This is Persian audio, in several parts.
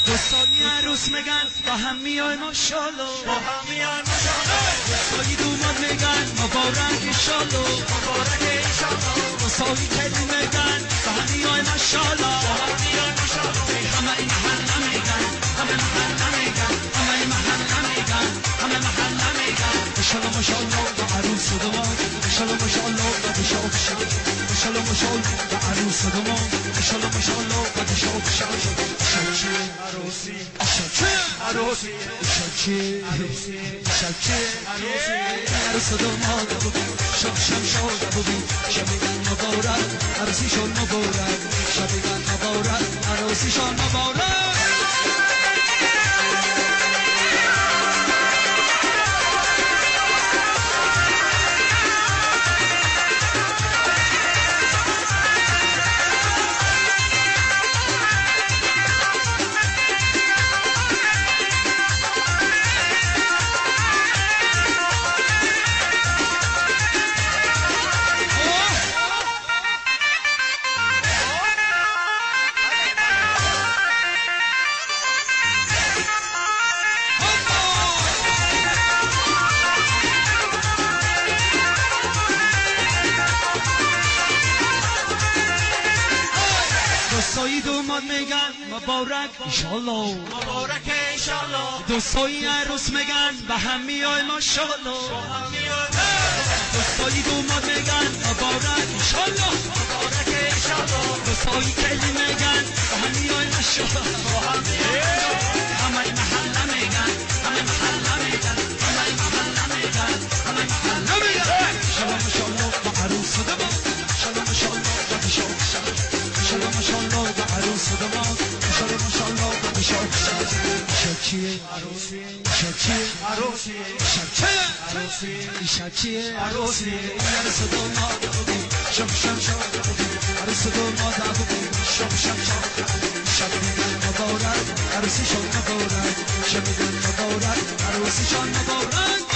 دوستای عروس میگن با هم میان ماشاءالله، با هم میان ماشاءالله. دوستای دوماد میگن ماشاءالله مبارک انشالله مساوی کلمه گن به همیای ماشاءالله همه این محله میگن همه محله میگن همه این محله میگن همه محله میگن انشالله ماشاءالله و عروس دوم انشالله ماشاءالله و بشاق شد انشالله ماشاءالله و عروس دوم انشالله ماشاءالله و بشاق شد شبچه عروسی شبچه عروسی شبچه عروسی شبچه عروسی عروس دوم شب شب شاد بودی شبیگان مبارک عروسیشون مبارک شبیگان مبارک عروسیشون مبارک دوستایی دوماد میگن مبارک انشالله مبارک انشالله دوستایی عروس میگن به هم میای ماشاءالله دوستایی دوماد میگن مبارک انشالله مبارک انشالله دوستایی کلی میگن به هم میای ماشاءالله همه محله میگن همه محله میگن همه محله میگن همه محله میگن انشالله ماشاءالله با عروس دوم انشالله ماشاءالله با بشاق شد انشالله ماشاءالله و عروس دوم انشالله ماشاءالله و بشاق شد شبچه عروسی شبچه عروسی شبچه عروسی شبچه عروسی عروس دوم شب شب شاد عروس دوم شب شب شاد شبیگان مبارک عروسیشون مبارک شبیگان مبارک عروسیشون مبارک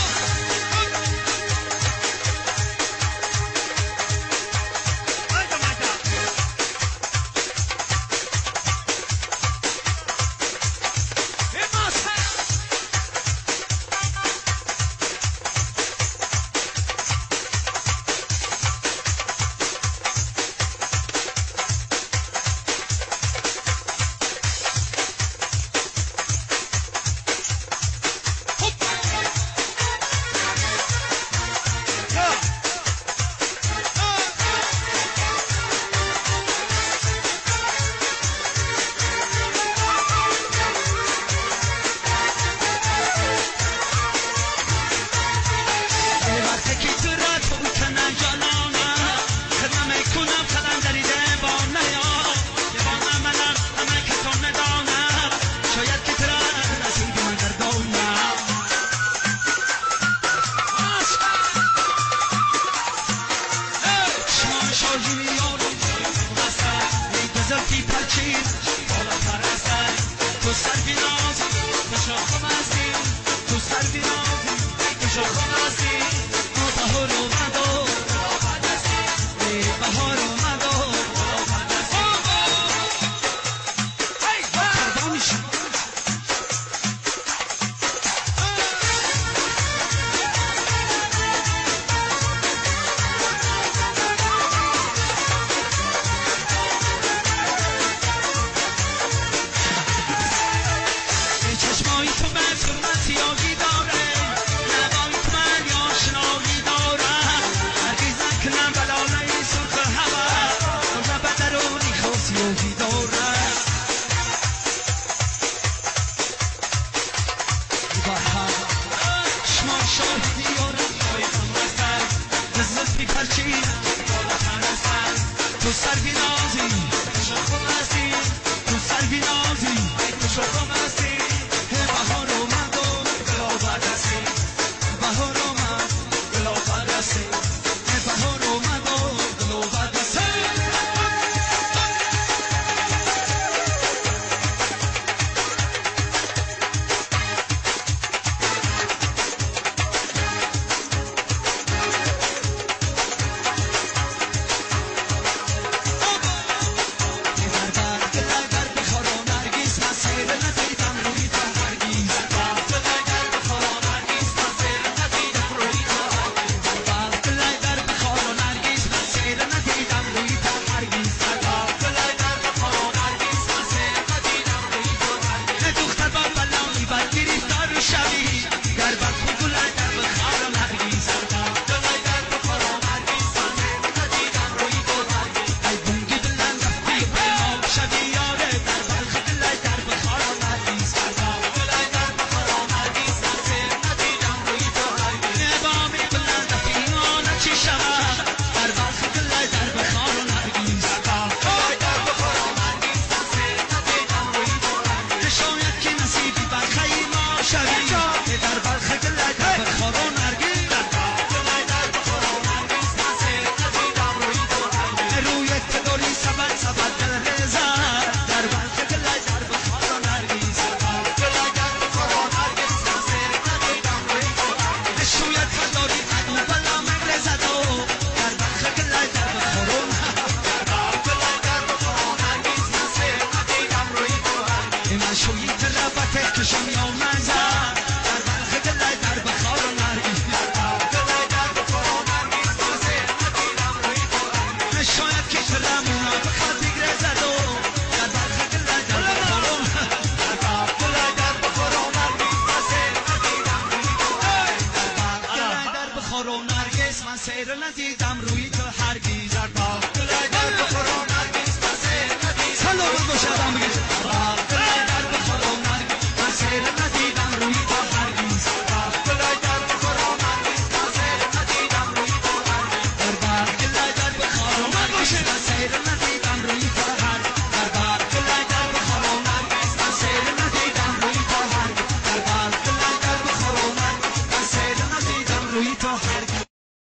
Let's بخواد دیگره زد و در برخ گل در بخورم گل در بخورم نرگس من سیر ندیدم روی تو هرگز گل در بخورم نرگس من سیر ندیدم روی تو هرگز سلام باشه آدم بگیر گل در بخورم نرگس من سیر ندیدم